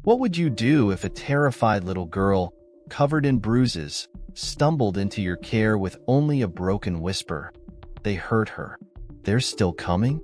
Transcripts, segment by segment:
What would you do if a terrified little girl, covered in bruises, stumbled into your care with only a broken whisper? They hurt her. They're still coming?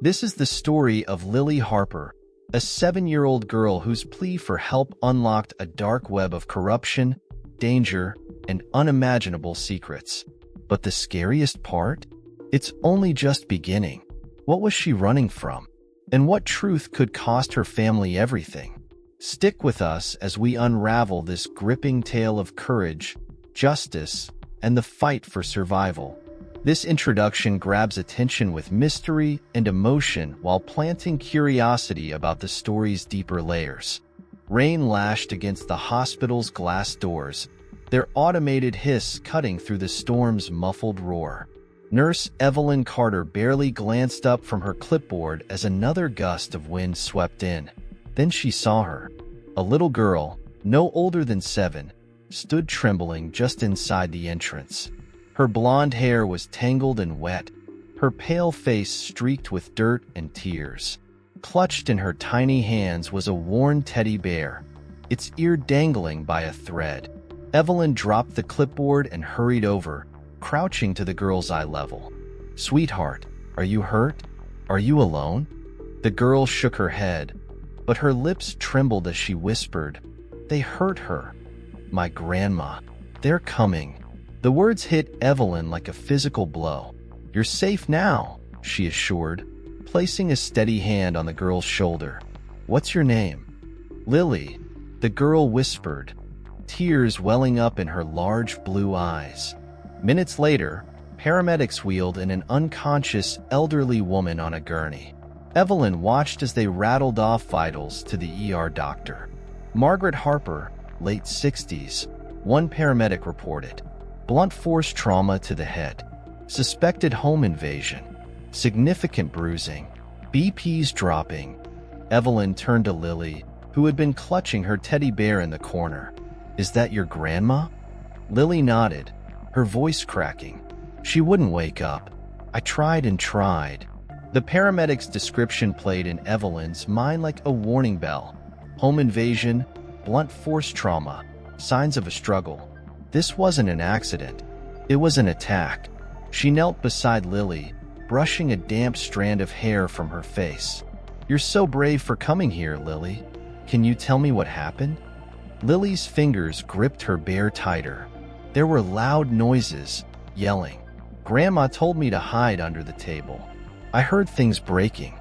This is the story of Lily Harper, a 7-year-old girl whose plea for help unlocked a dark web of corruption, danger, and unimaginable secrets. But the scariest part? It's only just beginning. What was she running from? And what truth could cost her family everything? Stick with us as we unravel this gripping tale of courage, justice, and the fight for survival. This introduction grabs attention with mystery and emotion while planting curiosity about the story's deeper layers. Rain lashed against the hospital's glass doors, their automated hiss cutting through the storm's muffled roar. Nurse Evelyn Carter barely glanced up from her clipboard as another gust of wind swept in. Then she saw her. A little girl, no older than 7, stood trembling just inside the entrance. Her blonde hair was tangled and wet, her pale face streaked with dirt and tears. Clutched in her tiny hands was a worn teddy bear, its ear dangling by a thread. Evelyn dropped the clipboard and hurried over, crouching to the girl's eye level. "Sweetheart, are you hurt? Are you alone?" The girl shook her head, but her lips trembled as she whispered, "They hurt her. My grandma. They're coming." The words hit Evelyn like a physical blow. "You're safe now," she assured, placing a steady hand on the girl's shoulder. "What's your name?" "Lily," the girl whispered, tears welling up in her large blue eyes. Minutes later, paramedics wheeled in an unconscious elderly woman on a gurney. Evelyn watched as they rattled off vitals to the ER doctor. Margaret Harper, late 60s, one paramedic reported. Blunt force trauma to the head. Suspected home invasion. Significant bruising. BP's dropping. Evelyn turned to Lily, who had been clutching her teddy bear in the corner. "Is that your grandma?" Lily nodded, her voice cracking. "She wouldn't wake up. I tried and tried." The paramedic's description played in Evelyn's mind like a warning bell. Home invasion, blunt force trauma, signs of a struggle. This wasn't an accident. It was an attack. She knelt beside Lily, brushing a damp strand of hair from her face. "You're so brave for coming here, Lily. Can you tell me what happened?" Lily's fingers gripped her bear tighter. There were loud noises, yelling. "Grandma told me to hide under the table. I heard things breaking.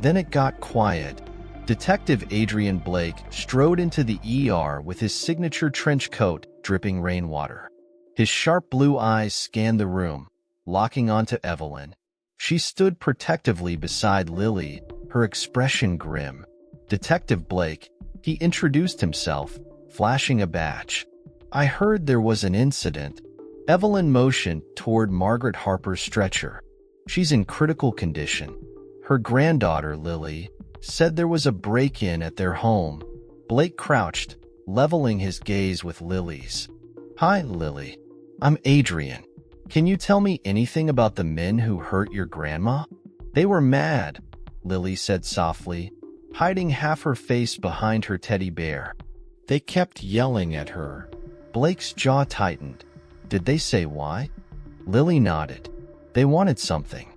Then it got quiet." Detective Adrian Blake strode into the ER with his signature trench coat dripping rainwater. His sharp blue eyes scanned the room, locking onto Evelyn. She stood protectively beside Lily, her expression grim. "Detective Blake," he introduced himself, flashing a badge. "I heard there was an incident." Evelyn motioned toward Margaret Harper's stretcher. "She's in critical condition. Her granddaughter, Lily, said there was a break-in at their home." Blake crouched, leveling his gaze with Lily's. "Hi, Lily. I'm Adrian. Can you tell me anything about the men who hurt your grandma?" "They were mad," Lily said softly, hiding half her face behind her teddy bear. "They kept yelling at her." Blake's jaw tightened. "Did they say why?" Lily nodded. "They wanted something.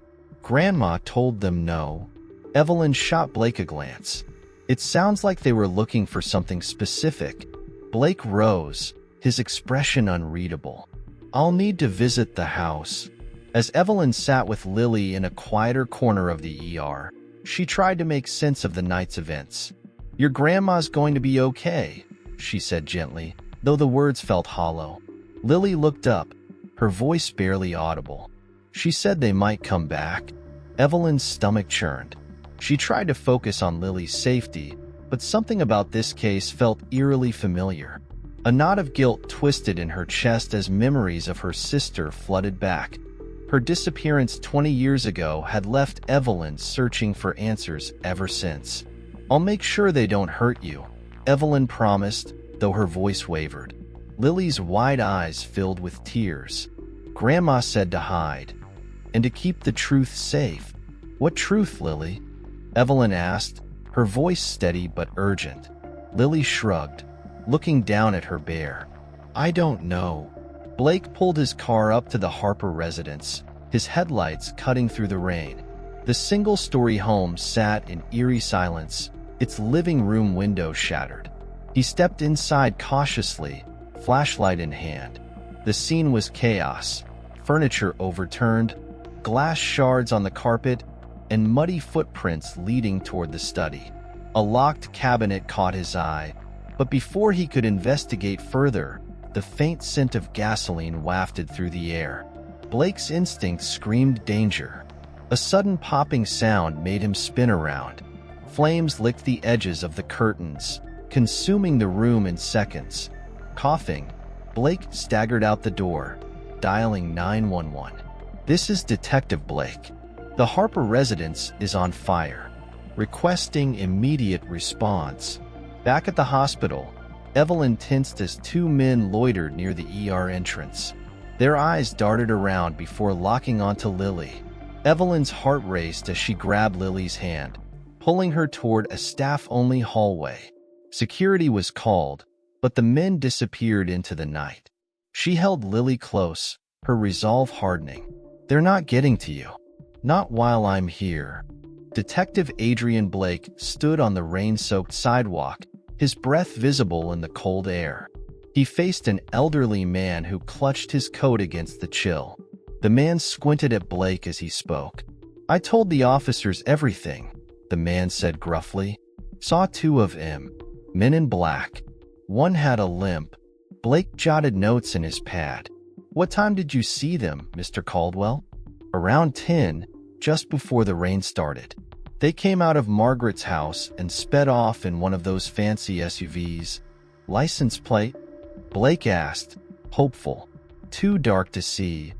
Grandma told them no." Evelyn shot Blake a glance. "It sounds like they were looking for something specific." Blake rose, his expression unreadable. "I'll need to visit the house." As Evelyn sat with Lily in a quieter corner of the ER, she tried to make sense of the night's events. "Your grandma's going to be okay," she said gently, though the words felt hollow. Lily looked up, her voice barely audible. "She said they might come back." Evelyn's stomach churned. She tried to focus on Lily's safety, but something about this case felt eerily familiar. A knot of guilt twisted in her chest as memories of her sister flooded back. Her disappearance 20 years ago had left Evelyn searching for answers ever since. "I'll make sure they don't hurt you," Evelyn promised, though her voice wavered. Lily's wide eyes filled with tears. "Grandma said to hide, and to keep the truth safe." "What truth, Lily?" Evelyn asked, her voice steady but urgent. Lily shrugged, looking down at her bear. I don't know. Blake pulled his car up to the Harper residence, his headlights cutting through the rain. The single-story home sat in eerie silence, its living room window shattered. He stepped inside cautiously, flashlight in hand. The scene was chaos. Furniture overturned, glass shards on the carpet, and muddy footprints leading toward the study. A locked cabinet caught his eye, but before he could investigate further, the faint scent of gasoline wafted through the air. Blake's instinct screamed danger. A sudden popping sound made him spin around. Flames licked the edges of the curtains, consuming the room in seconds. Coughing, Blake staggered out the door, dialing 911. This is Detective Blake. The Harper residence is on fire. Requesting immediate response. Back at the hospital, Evelyn tensed as two men loitered near the ER entrance. Their eyes darted around before locking onto Lily. Evelyn's heart raced as she grabbed Lily's hand, pulling her toward a staff-only hallway. Security was called, but the men disappeared into the night. She held Lily close, her resolve hardening. They're not getting to you. Not while I'm here. Detective Adrian Blake stood on the rain-soaked sidewalk, his breath visible in the cold air. He faced an elderly man who clutched his coat against the chill. The man squinted at Blake as he spoke. I told the officers everything, the man said gruffly. Saw two of them, men in black. One had a limp. Blake jotted notes in his pad. What time did you see them, Mr. Caldwell? Around 10, just before the rain started. They came out of Margaret's house and sped off in one of those fancy SUVs. License plate? Blake asked, hopeful. Too dark to see,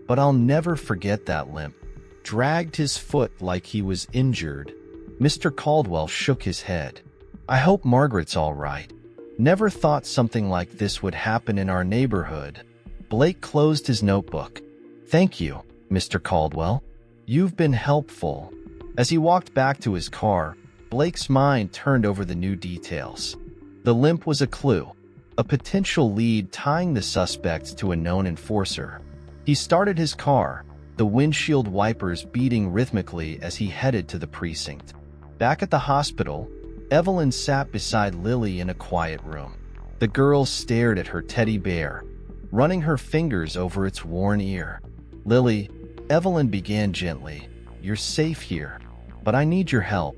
but I'll never forget that limp. Dragged his foot like he was injured. Mr. Caldwell shook his head. I hope Margaret's all right. Never thought something like this would happen in our neighborhood. Blake closed his notebook. Thank you, Mr. Caldwell. You've been helpful. As he walked back to his car, Blake's mind turned over the new details. The limp was a clue, a potential lead tying the suspect to a known enforcer. He started his car, the windshield wipers beating rhythmically as he headed to the precinct. Back at the hospital, Evelyn sat beside Lily in a quiet room. The girl stared at her teddy bear, running her fingers over its worn ear. Lily, Evelyn began gently, you're safe here, but I need your help.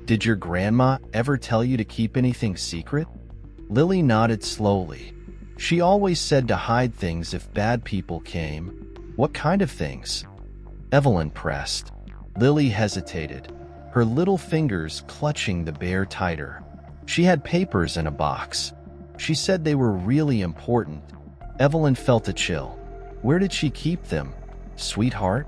Did your grandma ever tell you to keep anything secret? Lily nodded slowly. She always said to hide things if bad people came. What kind of things? Evelyn pressed. Lily hesitated, her little fingers clutching the bear tighter. She had papers in a box. She said they were really important. Evelyn felt a chill. Where did she keep them? Sweetheart?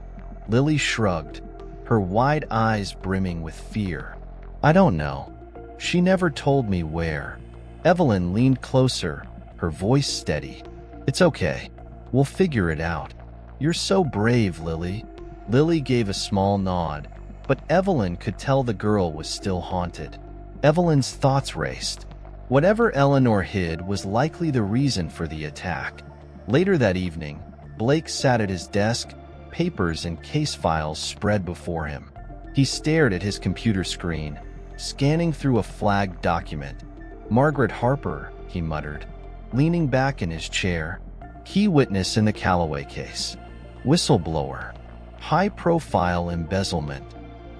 Lily shrugged, her wide eyes brimming with fear. I don't know. She never told me where. Evelyn leaned closer, her voice steady. It's okay. We'll figure it out. You're so brave, Lily. Lily gave a small nod, but Evelyn could tell the girl was still haunted. Evelyn's thoughts raced. Whatever Eleanor hid was likely the reason for the attack. Later that evening, Blake sat at his desk, papers and case files spread before him. He stared at his computer screen, scanning through a flagged document. Margaret Harper, he muttered, leaning back in his chair. Key witness in the Calloway case. Whistleblower. High-profile embezzlement.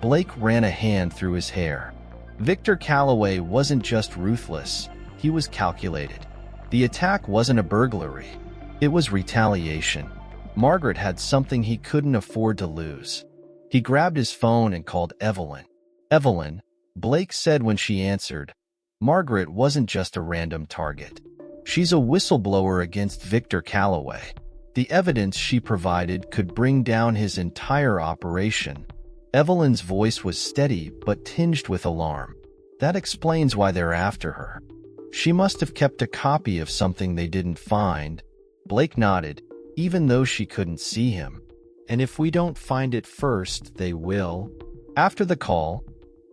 Blake ran a hand through his hair. Victor Calloway wasn't just ruthless, he was calculated. The attack wasn't a burglary. It was retaliation. Margaret had something he couldn't afford to lose. He grabbed his phone and called Evelyn. Evelyn, Blake said when she answered, Margaret wasn't just a random target. She's a whistleblower against Victor Calloway. The evidence she provided could bring down his entire operation. Evelyn's voice was steady but tinged with alarm. That explains why they're after her. She must have kept a copy of something they didn't find. Blake nodded, even though she couldn't see him. And if we don't find it first, they will. After the call,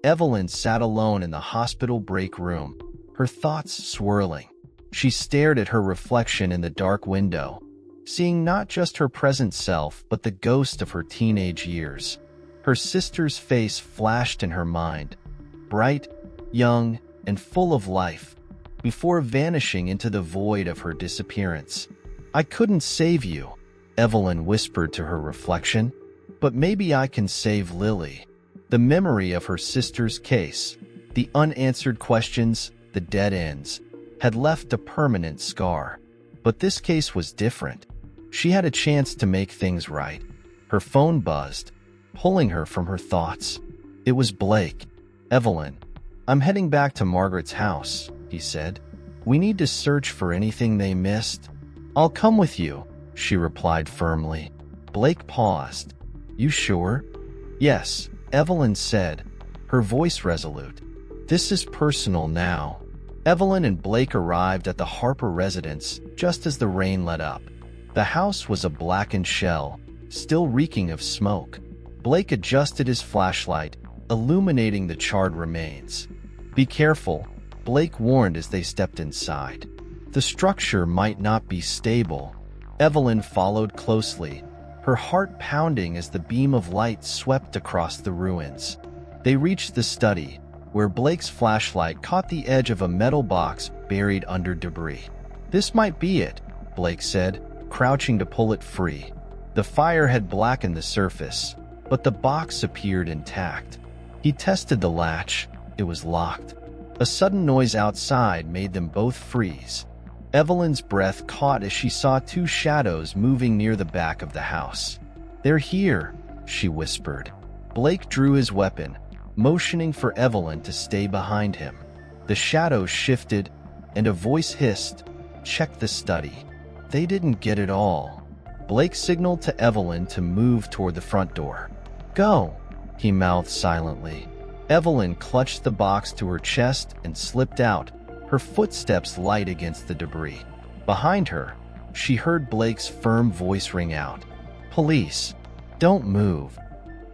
Evelyn sat alone in the hospital break room, her thoughts swirling. She stared at her reflection in the dark window, seeing not just her present self but the ghost of her teenage years. Her sister's face flashed in her mind, bright, young, and full of life, before vanishing into the void of her disappearance. "I couldn't save you," Evelyn whispered to her reflection, "but maybe I can save Lily." The memory of her sister's case, the unanswered questions, the dead ends, had left a permanent scar. But this case was different. She had a chance to make things right. Her phone buzzed, pulling her from her thoughts. It was Blake. "Evelyn, I'm heading back to Margaret's house," he said. "We need to search for anything they missed." "I'll come with you," she replied firmly. Blake paused. "You sure?" "Yes," Evelyn said, her voice resolute. "This is personal now." Evelyn and Blake arrived at the Harper residence just as the rain let up. The house was a blackened shell, still reeking of smoke. Blake adjusted his flashlight, illuminating the charred remains. "Be careful," Blake warned as they stepped inside. "The structure might not be stable." Evelyn followed closely, her heart pounding as the beam of light swept across the ruins. They reached the study, where Blake's flashlight caught the edge of a metal box buried under debris. "This might be it," Blake said, crouching to pull it free. The fire had blackened the surface, but the box appeared intact. He tested the latch. It was locked. A sudden noise outside made them both freeze. Evelyn's breath caught as she saw two shadows moving near the back of the house. "They're here," she whispered. Blake drew his weapon, motioning for Evelyn to stay behind him. The shadows shifted, and a voice hissed, "Check the study." They didn't get it all. Blake signaled to Evelyn to move toward the front door. "Go," he mouthed silently. Evelyn clutched the box to her chest and slipped out, her footsteps light against the debris. Behind her, she heard Blake's firm voice ring out, "Police, don't move."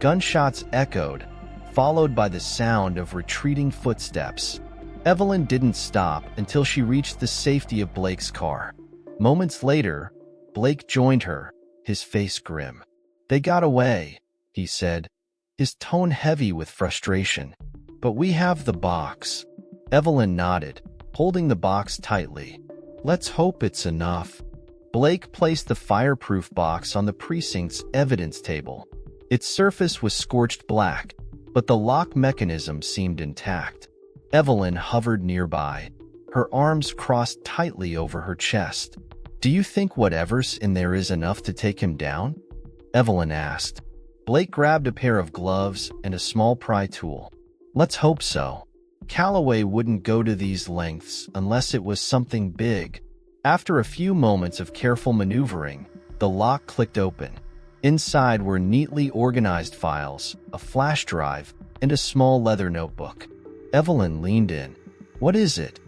Gunshots echoed, followed by the sound of retreating footsteps. Evelyn didn't stop until she reached the safety of Blake's car. Moments later, Blake joined her, his face grim. "They got away," he said, his tone heavy with frustration. "But we have the box." Evelyn nodded, holding the box tightly. "Let's hope it's enough." Blake placed the fireproof box on the precinct's evidence table. Its surface was scorched black, but the lock mechanism seemed intact. Evelyn hovered nearby, her arms crossed tightly over her chest. "Do you think whatever's in there is enough to take him down?" Evelyn asked. Blake grabbed a pair of gloves and a small pry tool. "Let's hope so. Calloway wouldn't go to these lengths unless it was something big." After a few moments of careful maneuvering, the lock clicked open. Inside were neatly organized files, a flash drive, and a small leather notebook. Evelyn leaned in. "What is it?"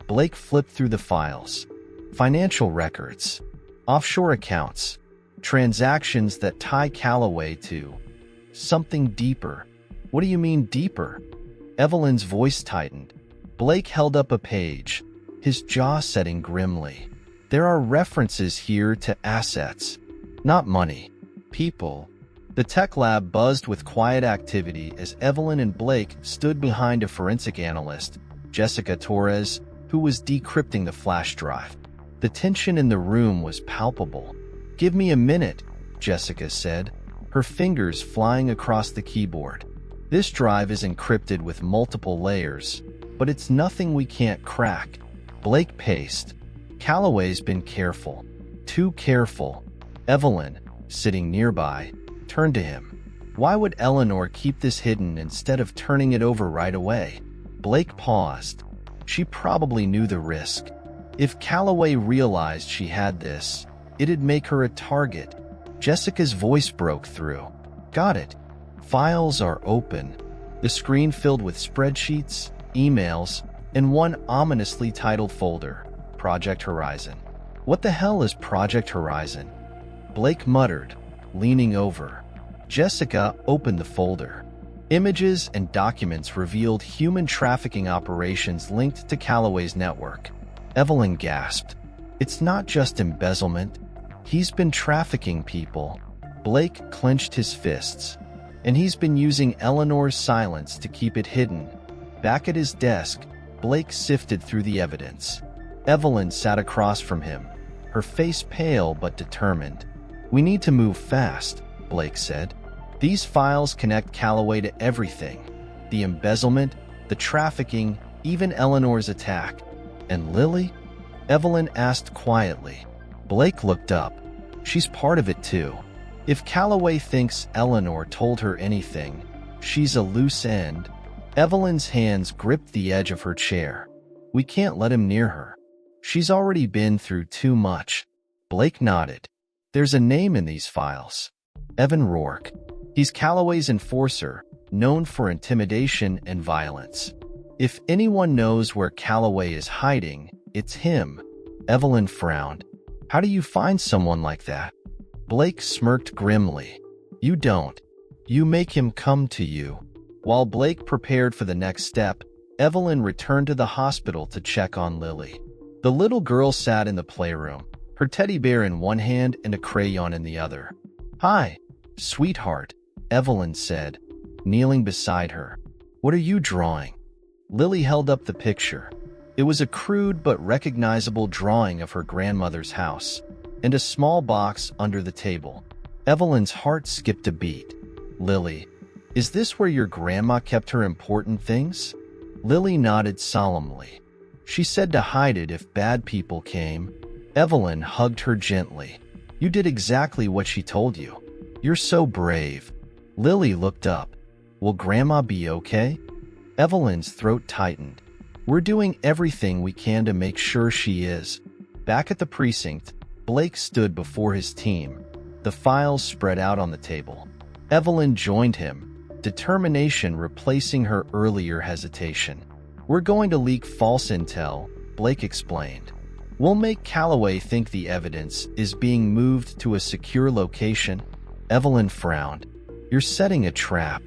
Blake flipped through the files. "Financial records, offshore accounts, transactions that tie Calloway to something deeper." "What do you mean deeper?" Evelyn's voice tightened. Blake held up a page, his jaw setting grimly. "There are references here to assets, not money. People." The tech lab buzzed with quiet activity as Evelyn and Blake stood behind a forensic analyst, Jessica Torres, who was decrypting the flash drive. The tension in the room was palpable. "Give me a minute," Jessica said, her fingers flying across the keyboard. "This drive is encrypted with multiple layers, but it's nothing we can't crack." Blake paced. "Calloway's been careful. Too careful." Evelyn, sitting nearby, turned to him. "Why would Eleanor keep this hidden instead of turning it over right away?" Blake paused. "She probably knew the risk. If Calloway realized she had this, it'd make her a target." Jessica's voice broke through. "Got it. Files are open." The screen filled with spreadsheets, emails, and one ominously titled folder, Project Horizon. "What the hell is Project Horizon?" Blake muttered, leaning over. Jessica opened the folder. Images and documents revealed human trafficking operations linked to Calloway's network. Evelyn gasped. It's not just embezzlement. He's been trafficking people. Blake clenched his fists. And he's been using Eleanor's silence to keep it hidden. Back at his desk, Blake sifted through the evidence. Evelyn sat across from him, her face pale but determined. We need to move fast, Blake said. These files connect Calloway to everything. The embezzlement, the trafficking, even Eleanor's attack. And Lily? Evelyn asked quietly. Blake looked up. She's part of it too. If Calloway thinks Eleanor told her anything, she's a loose end. Evelyn's hands gripped the edge of her chair. We can't let him near her. She's already been through too much. Blake nodded. There's a name in these files. Evan Rourke. He's Calloway's enforcer, known for intimidation and violence. If anyone knows where Calloway is hiding, it's him. Evelyn frowned. How do you find someone like that? Blake smirked grimly. You don't. You make him come to you. While Blake prepared for the next step, Evelyn returned to the hospital to check on Lily. The little girl sat in the playroom, her teddy bear in one hand and a crayon in the other. Hi, sweetheart, Evelyn said, kneeling beside her. What are you drawing? Lily held up the picture. It was a crude but recognizable drawing of her grandmother's house, and a small box under the table. Evelyn's heart skipped a beat. Lily, is this where your grandma kept her important things? Lily nodded solemnly. She said to hide it if bad people came. Evelyn hugged her gently. You did exactly what she told you. You're so brave. Lily looked up. Will Grandma be okay? Evelyn's throat tightened. We're doing everything we can to make sure she is. Back at the precinct, Blake stood before his team, the files spread out on the table. Evelyn joined him, determination replacing her earlier hesitation. We're going to leak false intel, Blake explained. We'll make Calloway think the evidence is being moved to a secure location. Evelyn frowned. You're setting a trap.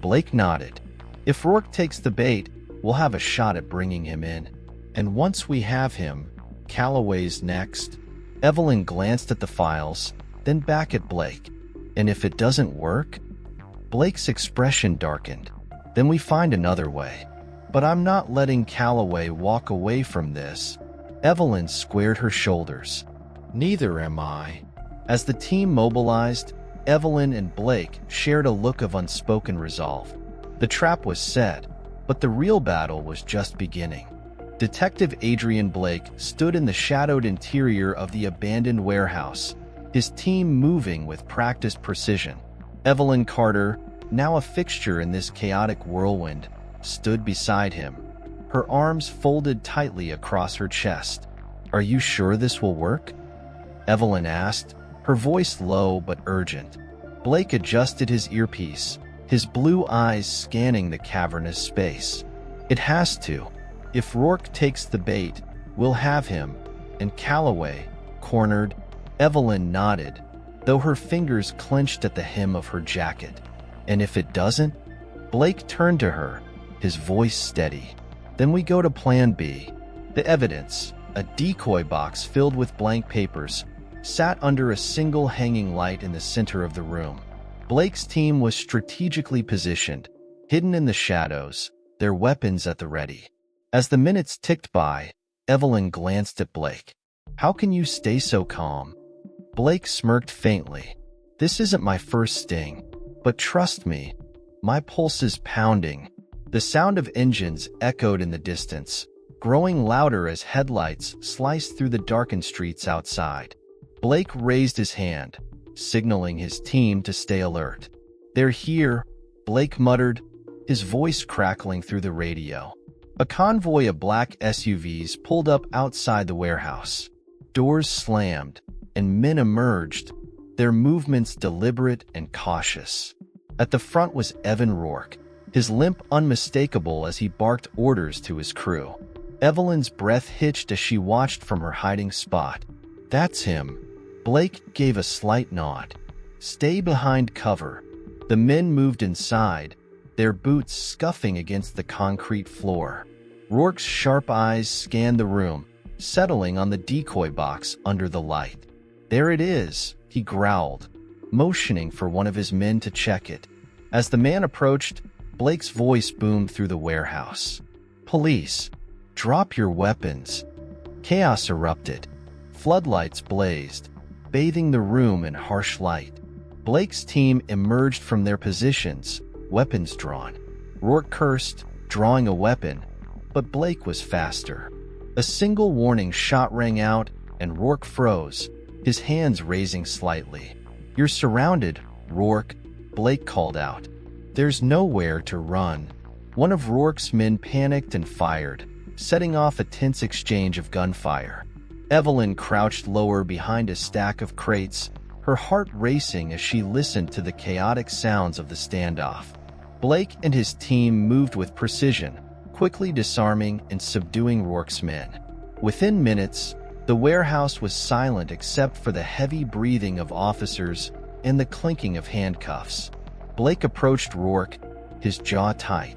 Blake nodded. If Rourke takes the bait, we'll have a shot at bringing him in. And once we have him, Calloway's next. Evelyn glanced at the files, then back at Blake. And if it doesn't work? Blake's expression darkened. Then we find another way. But I'm not letting Calloway walk away from this. Evelyn squared her shoulders. Neither am I. As the team mobilized, Evelyn and Blake shared a look of unspoken resolve. The trap was set, but the real battle was just beginning. Detective Adrian Blake stood in the shadowed interior of the abandoned warehouse, his team moving with practiced precision. Evelyn Carter, now a fixture in this chaotic whirlwind, stood beside him, her arms folded tightly across her chest. Are you sure this will work? Evelyn asked, her voice low but urgent. Blake adjusted his earpiece, his blue eyes scanning the cavernous space. It has to. If Rourke takes the bait, we'll have him. And Calloway, cornered. Evelyn nodded, though her fingers clenched at the hem of her jacket. And if it doesn't? Blake turned to her, his voice steady. Then we go to Plan B. The evidence, a decoy box filled with blank papers, sat under a single hanging light in the center of the room. Blake's team was strategically positioned, hidden in the shadows, their weapons at the ready. As the minutes ticked by, Evelyn glanced at Blake. How can you stay so calm? Blake smirked faintly. This isn't my first sting, but trust me, my pulse is pounding. The sound of engines echoed in the distance, growing louder as headlights sliced through the darkened streets outside. Blake raised his hand, signaling his team to stay alert. They're here, Blake muttered, his voice crackling through the radio. A convoy of black SUVs pulled up outside the warehouse. Doors slammed, and men emerged, their movements deliberate and cautious. At the front was Evan Rourke, his limp unmistakable as he barked orders to his crew. Evelyn's breath hitched as she watched from her hiding spot. That's him. Blake gave a slight nod. Stay behind cover. The men moved inside, their boots scuffing against the concrete floor. Rourke's sharp eyes scanned the room, settling on the decoy box under the light. "There it is," he growled, motioning for one of his men to check it. As the man approached, Blake's voice boomed through the warehouse. "Police, drop your weapons." Chaos erupted. Floodlights blazed, bathing the room in harsh light. Blake's team emerged from their positions, weapons drawn. Rourke cursed, drawing a weapon, but Blake was faster. A single warning shot rang out, and Rourke froze, his hands raising slightly. "You're surrounded, Rourke," Blake called out. "There's nowhere to run." One of Rourke's men panicked and fired, setting off a tense exchange of gunfire. Evelyn crouched lower behind a stack of crates, her heart racing as she listened to the chaotic sounds of the standoff. Blake and his team moved with precision, quickly disarming and subduing Rourke's men. Within minutes, the warehouse was silent except for the heavy breathing of officers and the clinking of handcuffs. Blake approached Rourke, his jaw tight.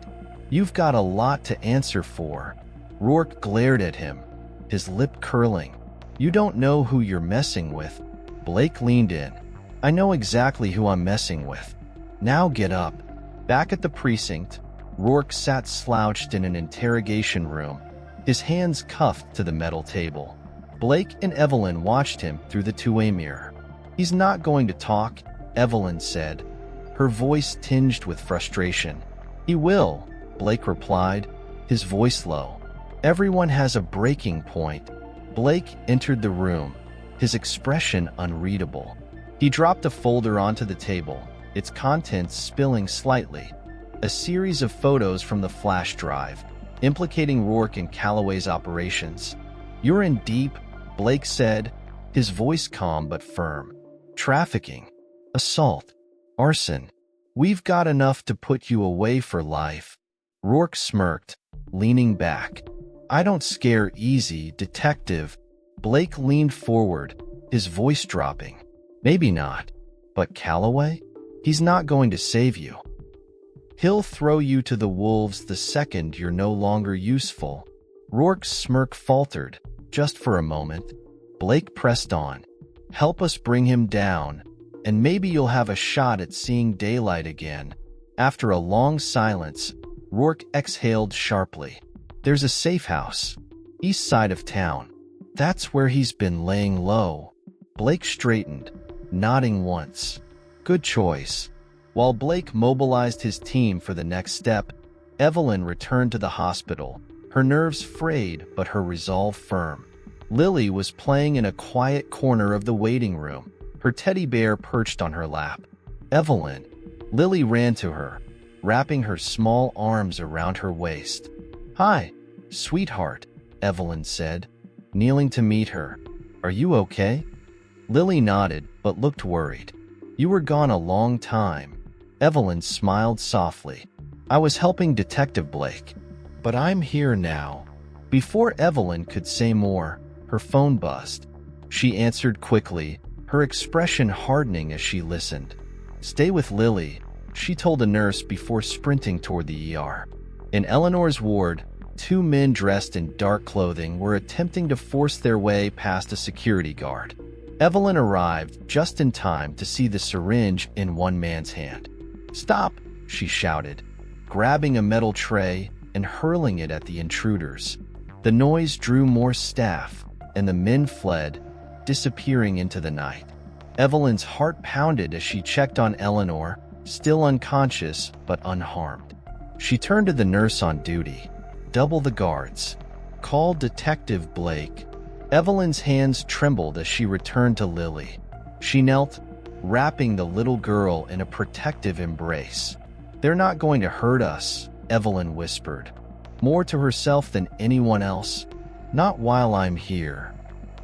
"You've got a lot to answer for." Rourke glared at him, his lip curling. "You don't know who you're messing with." Blake leaned in. "I know exactly who I'm messing with. Now get up." Back at the precinct, Rourke sat slouched in an interrogation room, his hands cuffed to the metal table. Blake and Evelyn watched him through the two-way mirror. "He's not going to talk," Evelyn said, her voice tinged with frustration. "He will," Blake replied, his voice low. "Everyone has a breaking point." Blake entered the room, his expression unreadable. He dropped a folder onto the table, its contents spilling slightly. A series of photos from the flash drive, implicating Rourke in Calloway's operations. "You're in deep," Blake said, his voice calm but firm. "Trafficking, assault, arson. We've got enough to put you away for life." Rourke smirked, leaning back. "I don't scare easy, detective." Blake leaned forward, his voice dropping. "Maybe not. But Calloway? He's not going to save you. He'll throw you to the wolves the second you're no longer useful." Rourke's smirk faltered, just for a moment. Blake pressed on. "Help us bring him down, and maybe you'll have a shot at seeing daylight again." After a long silence, Rourke exhaled sharply. "There's a safe house, east side of town. That's where he's been laying low." Blake straightened, nodding once. "Good choice." While Blake mobilized his team for the next step, Evelyn returned to the hospital, her nerves frayed but her resolve firm. Lily was playing in a quiet corner of the waiting room, her teddy bear perched on her lap. "Evelyn." Lily ran to her, wrapping her small arms around her waist. "Hi, sweetheart," Evelyn said, kneeling to meet her. "Are you okay?" Lily nodded but looked worried. "You were gone a long time." Evelyn smiled softly. "I was helping Detective Blake, but I'm here now." Before Evelyn could say more, her phone buzzed. She answered quickly, her expression hardening as she listened. "Stay with Lily," she told a nurse before sprinting toward the ER. In Eleanor's ward, two men dressed in dark clothing were attempting to force their way past a security guard. Evelyn arrived just in time to see the syringe in one man's hand. "Stop!" she shouted, grabbing a metal tray and hurling it at the intruders. The noise drew more staff, and the men fled, disappearing into the night. Evelyn's heart pounded as she checked on Eleanor, still unconscious but unharmed. She turned to the nurse on duty. "Double the guards. Call Detective Blake." Evelyn's hands trembled as she returned to Lily. She knelt, wrapping the little girl in a protective embrace. "They're not going to hurt us," Evelyn whispered, more to herself than anyone else. "Not while I'm here."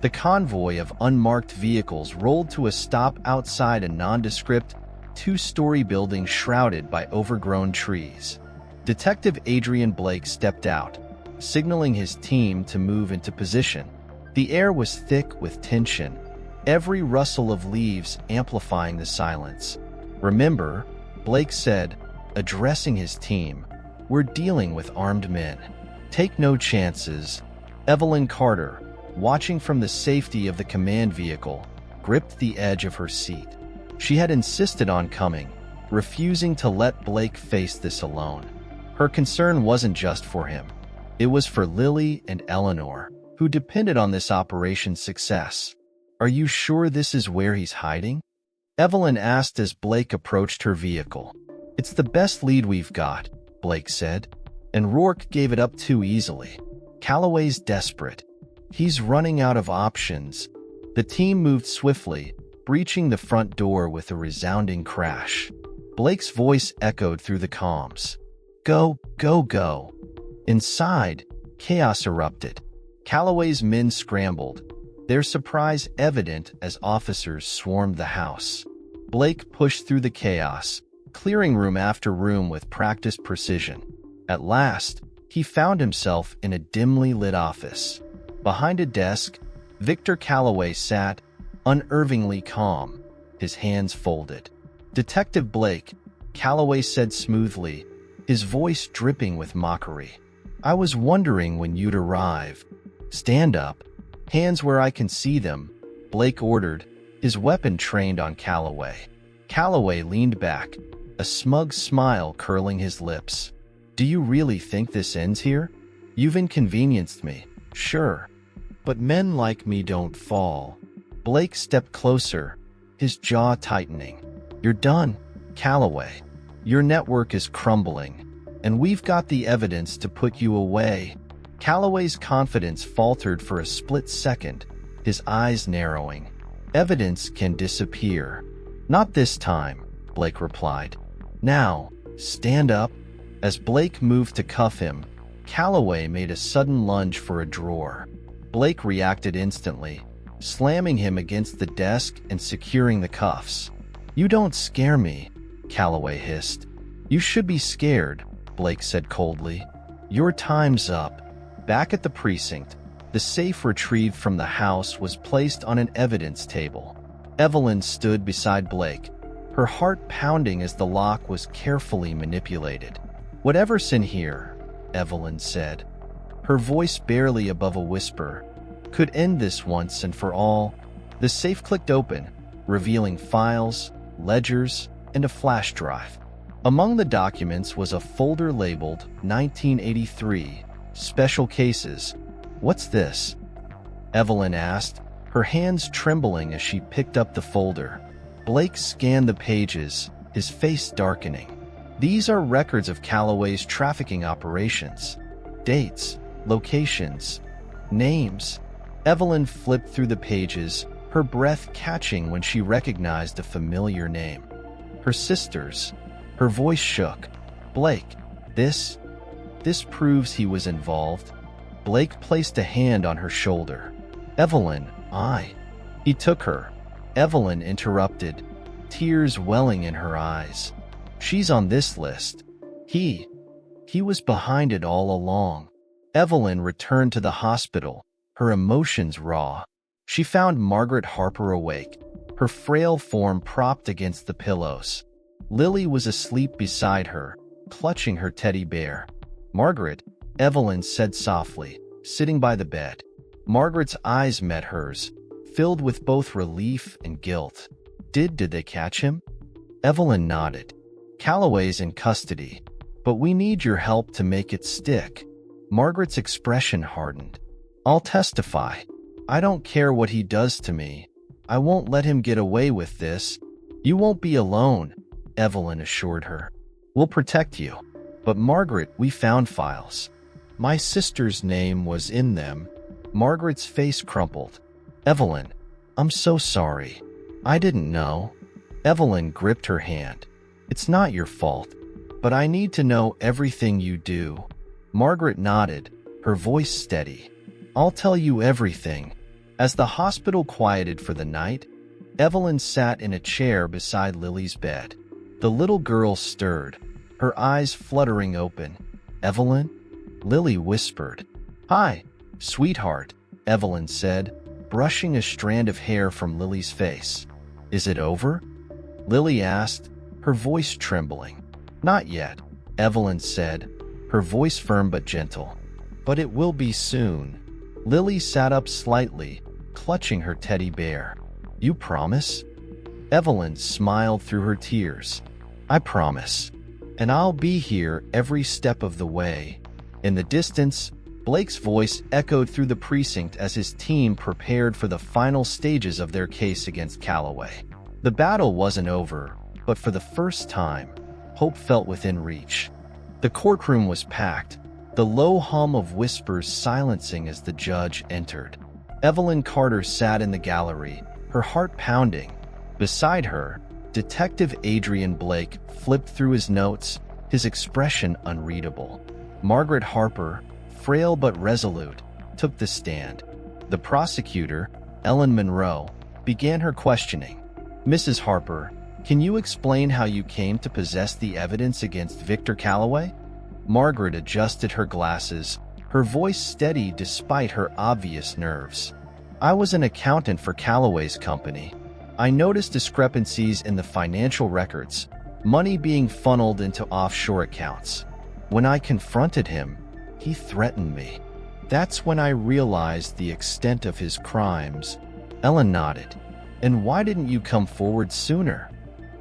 The convoy of unmarked vehicles rolled to a stop outside a nondescript, two-story building shrouded by overgrown trees. Detective Adrian Blake stepped out, signaling his team to move into position. The air was thick with tension, every rustle of leaves amplifying the silence. "Remember," Blake said, addressing his team. "We're dealing with armed men. Take no chances." Evelyn Carter, watching from the safety of the command vehicle, gripped the edge of her seat. She had insisted on coming, refusing to let Blake face this alone. Her concern wasn't just for him. It was for Lily and Eleanor, who depended on this operation's success. "Are you sure this is where he's hiding?" Evelyn asked as Blake approached her vehicle. "It's the best lead we've got," Blake said, and Rourke gave it up too easily. "Calloway's desperate. He's running out of options." The team moved swiftly, breaching the front door with a resounding crash. Blake's voice echoed through the comms. "Go, go, go." Inside, chaos erupted. Calloway's men scrambled, their surprise evident as officers swarmed the house. Blake pushed through the chaos, clearing room after room with practiced precision. At last, he found himself in a dimly lit office. Behind a desk, Victor Calloway sat, unervingly calm, his hands folded. "Detective Blake," Calloway said smoothly, his voice dripping with mockery. "I was wondering when you'd arrive." "Stand up. Hands where I can see them," Blake ordered, his weapon trained on Calloway. Calloway leaned back, a smug smile curling his lips. "Do you really think this ends here? You've inconvenienced me, sure. But men like me don't fall." Blake stepped closer, his jaw tightening. "You're done, Calloway. Your network is crumbling, and we've got the evidence to put you away." Calloway's confidence faltered for a split second, his eyes narrowing. "Evidence can disappear." "Not this time," Blake replied. "Now, stand up." As Blake moved to cuff him, Calloway made a sudden lunge for a drawer. Blake reacted instantly, slamming him against the desk and securing the cuffs. "You don't scare me," Calloway hissed. "You should be scared," Blake said coldly. "Your time's up." Back at the precinct, the safe retrieved from the house was placed on an evidence table. Evelyn stood beside Blake, her heart pounding as the lock was carefully manipulated. "Whatever's in here," Evelyn said, her voice barely above a whisper, "could end this once and for all." The safe clicked open, revealing files, ledgers, and a flash drive. Among the documents was a folder labeled 1983, Special Cases. "What's this?" Evelyn asked, her hands trembling as she picked up the folder. Blake scanned the pages, his face darkening. "These are records of Calloway's trafficking operations. Dates, locations, names." Evelyn flipped through the pages, her breath catching when she recognized a familiar name. Her sister's. Her voice shook. "Blake, this proves he was involved." Blake placed a hand on her shoulder. "Evelyn, He took her. Evelyn interrupted, tears welling in her eyes. "She's on this list. He was behind it all along." Evelyn returned to the hospital, her emotions raw. She found Margaret Harper awake, her frail form propped against the pillows. Lily was asleep beside her, clutching her teddy bear. "Margaret," Evelyn said softly, sitting by the bed. Margaret's eyes met hers, filled with both relief and guilt. Did they catch him?" Evelyn nodded. "Calloway's in custody, but we need your help to make it stick." Margaret's expression hardened. "I'll testify. I don't care what he does to me. I won't let him get away with this." "You won't be alone," Evelyn assured her. "We'll protect you." "But Margaret, we found files. My sister's name was in them." Margaret's face crumpled. "Evelyn, I'm so sorry. I didn't know." Evelyn gripped her hand. "It's not your fault, but I need to know everything you do." Margaret nodded, her voice steady. "I'll tell you everything." As the hospital quieted for the night, Evelyn sat in a chair beside Lily's bed. The little girl stirred, her eyes fluttering open. "Evelyn?" Lily whispered. "Hi, sweetheart," Evelyn said, brushing a strand of hair from Lily's face. "Is it over?" Lily asked, her voice trembling. Not yet, Evelyn said, her voice firm but gentle. But it will be soon. Lily sat up slightly, clutching her teddy bear. You promise? Evelyn smiled through her tears. I promise. And I'll be here every step of the way. In the distance, Blake's voice echoed through the precinct as his team prepared for the final stages of their case against Calloway. The battle wasn't over, but for the first time, hope felt within reach. The courtroom was packed, the low hum of whispers silencing as the judge entered. Evelyn Carter sat in the gallery, her heart pounding. Beside her, Detective Adrian Blake flipped through his notes, his expression unreadable. Margaret Harper, frail but resolute, took the stand. The prosecutor, Ellen Monroe, began her questioning. Mrs. Harper, can you explain how you came to possess the evidence against Victor Calloway? Margaret adjusted her glasses, her voice steady despite her obvious nerves. I was an accountant for Calloway's company. I noticed discrepancies in the financial records, money being funneled into offshore accounts. When I confronted him, he threatened me. That's when I realized the extent of his crimes. Ellen nodded. And why didn't you come forward sooner?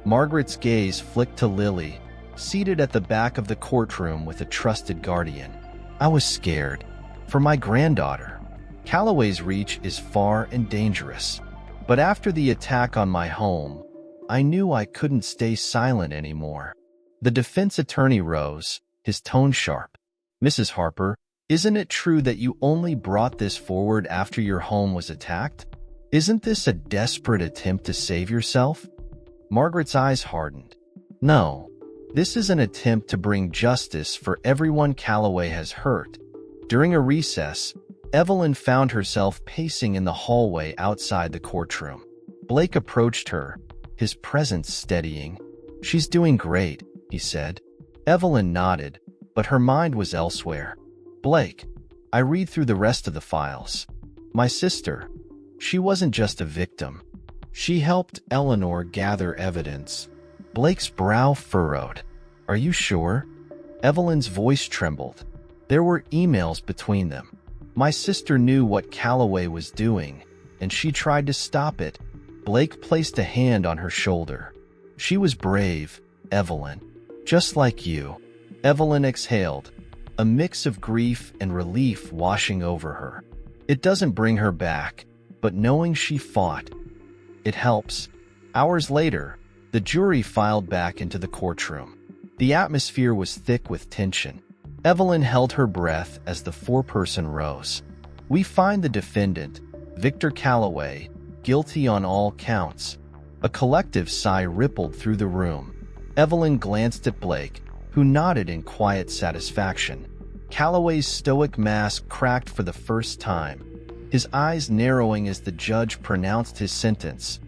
Margaret's gaze flicked to Lily, seated at the back of the courtroom with a trusted guardian. I was scared. For my granddaughter. Calloway's reach is far and dangerous. But after the attack on my home, I knew I couldn't stay silent anymore. The defense attorney rose, his tone sharp. Mrs. Harper, isn't it true that you only brought this forward after your home was attacked? Isn't this a desperate attempt to save yourself? Margaret's eyes hardened. No, this is an attempt to bring justice for everyone Calloway has hurt. During a recess, Evelyn found herself pacing in the hallway outside the courtroom. Blake approached her, his presence steadying. She's doing great, he said. Evelyn nodded, but her mind was elsewhere. Blake, I read through the rest of the files. My sister, she wasn't just a victim. She helped Eleanor gather evidence. Blake's brow furrowed. Are you sure? Evelyn's voice trembled. There were emails between them. My sister knew what Calloway was doing, and she tried to stop it. Blake placed a hand on her shoulder. She was brave, Evelyn. Just like you. Evelyn exhaled, a mix of grief and relief washing over her. It doesn't bring her back, but knowing she fought, it helps. Hours later, the jury filed back into the courtroom. The atmosphere was thick with tension. Evelyn held her breath as the foreperson rose. We find the defendant, Victor Calloway, guilty on all counts. A collective sigh rippled through the room. Evelyn glanced at Blake, who nodded in quiet satisfaction. Calloway's stoic mask cracked for the first time, his eyes narrowing as the judge pronounced his sentence.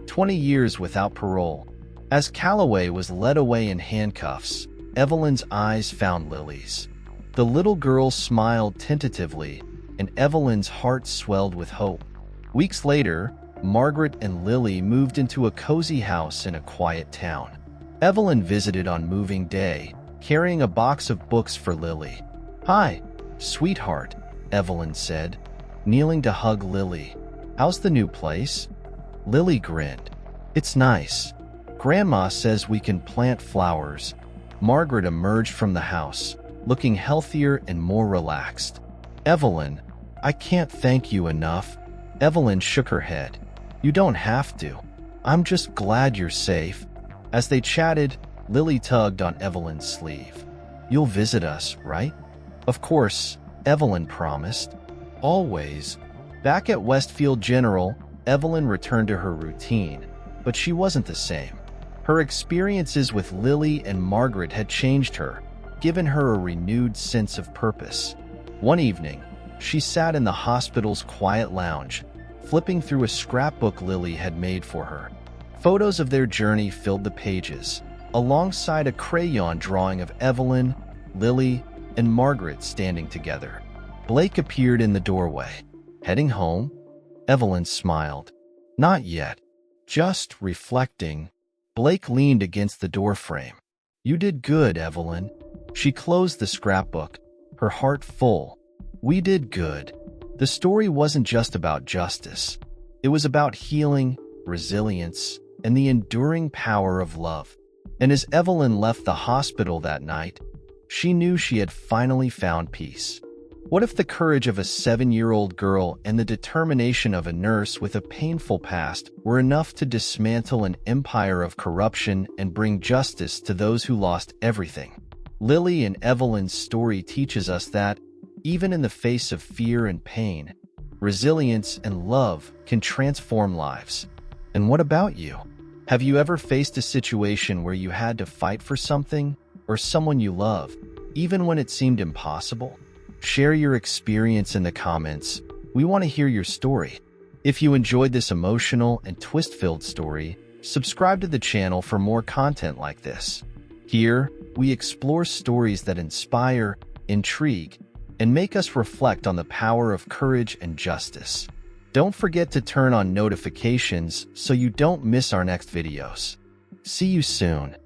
20 years without parole. As Calloway was led away in handcuffs, Evelyn's eyes found Lily's. The little girl smiled tentatively, and Evelyn's heart swelled with hope. Weeks later, Margaret and Lily moved into a cozy house in a quiet town. Evelyn visited on moving day, carrying a box of books for Lily. Hi, sweetheart, Evelyn said, kneeling to hug Lily. How's the new place? Lily grinned. It's nice. Grandma says we can plant flowers. Margaret emerged from the house, looking healthier and more relaxed. Evelyn, I can't thank you enough. Evelyn shook her head. You don't have to. I'm just glad you're safe. As they chatted, Lily tugged on Evelyn's sleeve. You'll visit us, right? Of course, Evelyn promised. Always. Back at Westfield General, Evelyn returned to her routine, but she wasn't the same. Her experiences with Lily and Margaret had changed her, given her a renewed sense of purpose. One evening, she sat in the hospital's quiet lounge, flipping through a scrapbook Lily had made for her. Photos of their journey filled the pages, alongside a crayon drawing of Evelyn, Lily, and Margaret standing together. Blake appeared in the doorway. Heading home? Evelyn smiled. Not yet. Just reflecting. Blake leaned against the doorframe. You did good, Evelyn. She closed the scrapbook, her heart full. We did good. The story wasn't just about justice. It was about healing, resilience, and the enduring power of love. And as Evelyn left the hospital that night, she knew she had finally found peace. What if the courage of a 7-year-old girl and the determination of a nurse with a painful past were enough to dismantle an empire of corruption and bring justice to those who lost everything? Lily and Evelyn's story teaches us that, even in the face of fear and pain, resilience and love can transform lives. And what about you? Have you ever faced a situation where you had to fight for something or someone you love, even when it seemed impossible? Share your experience in the comments. We want to hear your story. If you enjoyed this emotional and twist-filled story, subscribe to the channel for more content like this. Here, we explore stories that inspire, intrigue, and make us reflect on the power of courage and justice. Don't forget to turn on notifications so you don't miss our next videos. See you soon.